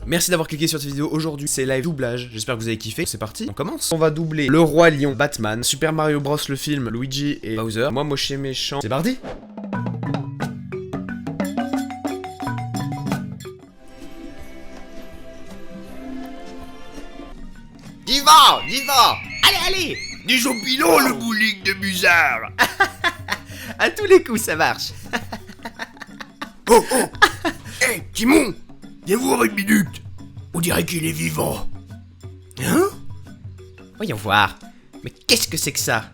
Merci d'avoir cliqué sur cette vidéo aujourd'hui, c'est live doublage, j'espère que vous avez kiffé, c'est parti, on commence. On va doubler le Roi Lion, Batman, Super Mario Bros le film, Luigi et Bowser, moi moché méchant, c'est parti. Diva, allez, des champignons le bowling de Musard. À tous les coups, ça marche. Oh Hé, Timon, viens voir une minute. On dirait qu'il est vivant. Hein? Voyons voir. Mais qu'est-ce que c'est que ça?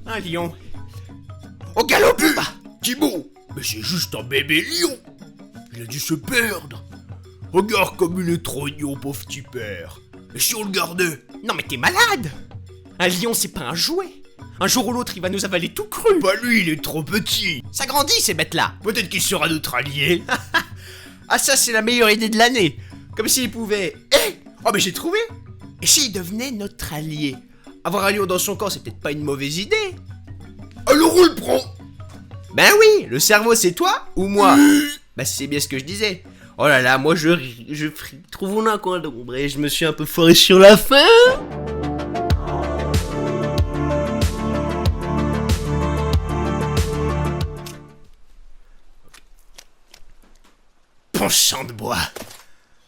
Un lion. Au galop, Timon, mais c'est juste un bébé lion. Il a dû se perdre. Regarde comme il est trognon, pauvre petit père. Et si on le gardait? Non mais t'es malade. Un lion, c'est pas un jouet. Un jour ou l'autre, il va nous avaler tout cru. Bah lui, il est trop petit. Ça grandit, ces bêtes-là. Peut-être qu'il sera notre allié. Ah ça, c'est la meilleure idée de l'année. Comme s'il pouvait... Oh mais j'ai trouvé. Et s'il devenait notre allié? Avoir un lion dans son camp, c'est peut-être pas une mauvaise idée. Alors on le prend. Ben oui, le cerveau c'est toi ou moi? Bah c'est bien ce que je disais. Oh là là, moi je trouve un coin d'ombre et je me suis un peu foré sur la fin. Penchant de bois.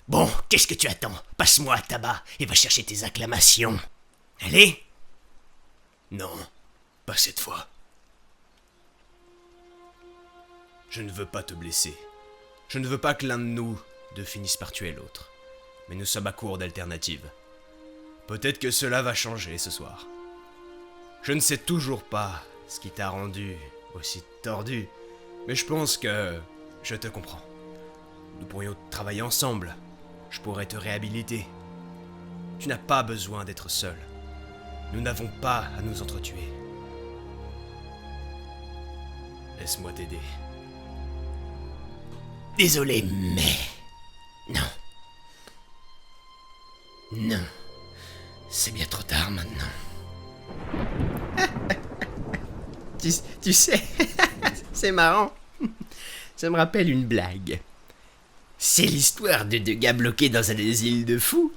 Bon, qu'est-ce que tu attends? Passe-moi à tabac et va chercher tes acclamations. Allez? Non, pas cette fois. Je ne veux pas te blesser. Je ne veux pas que l'un de nous deux finisse par tuer l'autre. Mais nous sommes à court d'alternatives. Peut-être que cela va changer ce soir. Je ne sais toujours pas ce qui t'a rendu aussi tordu, mais je pense que je te comprends. Nous pourrions travailler ensemble. Je pourrais te réhabiliter. Tu n'as pas besoin d'être seul. Nous n'avons pas à nous entretuer. Laisse-moi t'aider. Désolé, mais... Non. Non. C'est bien trop tard maintenant. Tu sais, c'est marrant. Ça me rappelle une blague. C'est l'histoire de deux gars bloqués dans un asile de fous.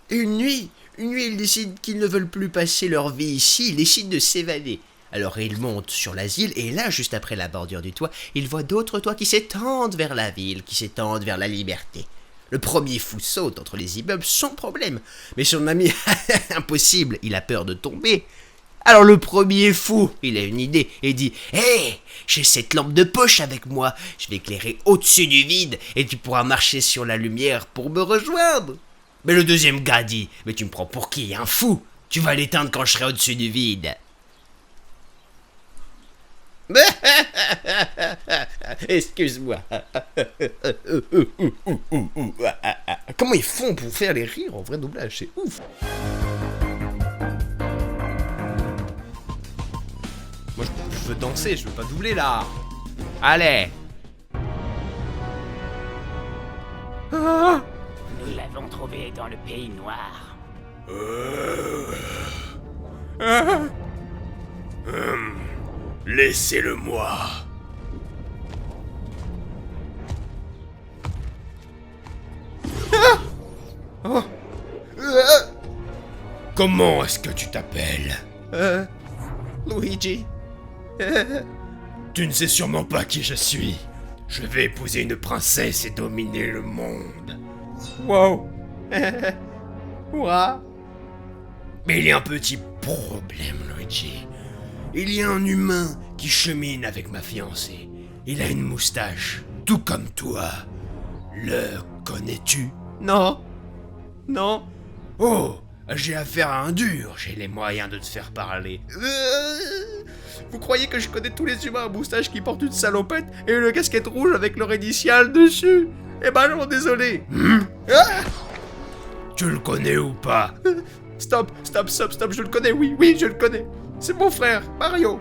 Une nuit, ils décident qu'ils ne veulent plus passer leur vie ici, ils décident de s'évader. Alors ils montent sur l'asile et là, juste après la bordure du toit, ils voient d'autres toits qui s'étendent vers la ville, qui s'étendent vers la liberté. Le premier fou saute entre les immeubles sans problème, mais son ami, impossible, il a peur de tomber. Alors le premier fou, il a une idée et dit « Hé, j'ai cette lampe de poche avec moi, je vais éclairer au-dessus du vide et tu pourras marcher sur la lumière pour me rejoindre. » Mais le deuxième gars dit « Mais tu me prends pour qui, un fou? Tu vas l'éteindre quand je serai au-dessus du vide. » Excuse-moi. Comment ils font pour faire les rires en vrai doublage? C'est ouf. Moi je veux danser, je veux pas doubler là. Allez. Nous l'avons trouvé dans le pays noir. Laissez-le-moi. Comment est-ce que tu t'appelles? Luigi. Tu ne sais sûrement pas qui je suis. Je vais épouser une princesse et dominer le monde. Wow. Ouah. Mais il y a un petit problème, Luigi. Il y a un humain qui chemine avec ma fiancée. Il a une moustache, tout comme toi. Le connais-tu? Non. Non. Oh, j'ai affaire à un dur, j'ai les moyens de te faire parler. Vous croyez que je connais tous les humains à moustache qui portent une salopette et une casquette rouge avec leur initiale dessus? Eh ben non, désolé. Tu le connais ou pas? Stop, je le connais, oui, je le connais. C'est mon frère, Mario.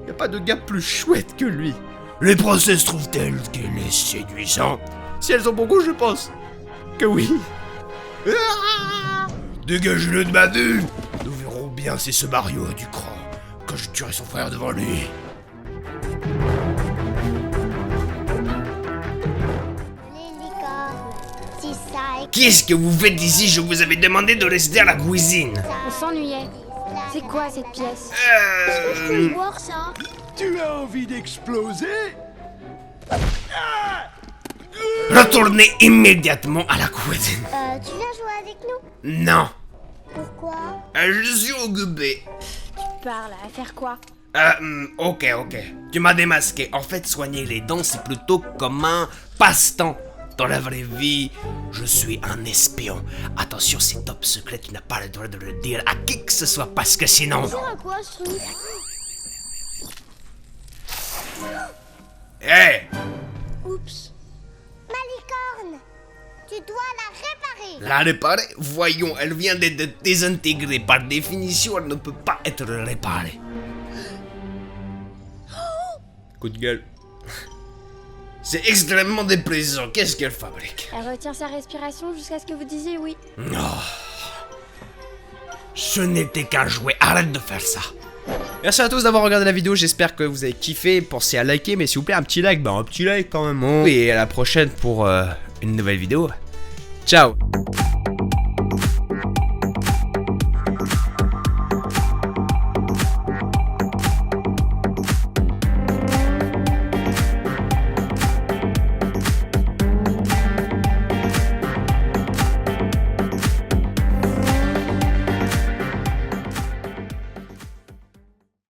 Y a pas de gars plus chouette que lui. Les princesses trouvent-elles qu'il est séduisant? Si elles ont bon goût, je pense que oui. Dégage-le de ma vue. Nous verrons bien si ce Mario a du cran quand je tuerai son frère devant lui. Les licornes, si ça Qu'est-ce que vous faites ici? Je vous avais demandé de rester à la cuisine. On s'ennuyait. C'est quoi cette pièce? Je peux voir ça. Tu as envie d'exploser? Retournez immédiatement à la cuisine. Tu viens jouer avec nous? Non, Pourquoi? je suis occupé. Tu parles à faire quoi? Ok. Tu m'as démasqué. En fait, soigner les dents, c'est plutôt comme un passe-temps. Dans la vraie vie, je suis un espion. Attention, c'est top secret, tu n'as pas le droit de le dire à qui que ce soit, parce que sinon... C'est à quoi ce truc? Hé, Oups. Ma licorne, tu dois la réparer. la réparer? Voyons, elle vient d'être désintégrée. Par définition, elle ne peut pas être réparée. Coup de gueule. C'est extrêmement déplaisant. Qu'est-ce qu'elle fabrique? Elle retient sa respiration jusqu'à ce que vous disiez oui. Ce n'était qu'un jouet. Arrête de faire ça. Merci à tous d'avoir regardé la vidéo, j'espère que vous avez kiffé. Pensez à liker, mais s'il vous plaît, un petit like, un petit like quand même. Et à la prochaine pour une nouvelle vidéo. Ciao.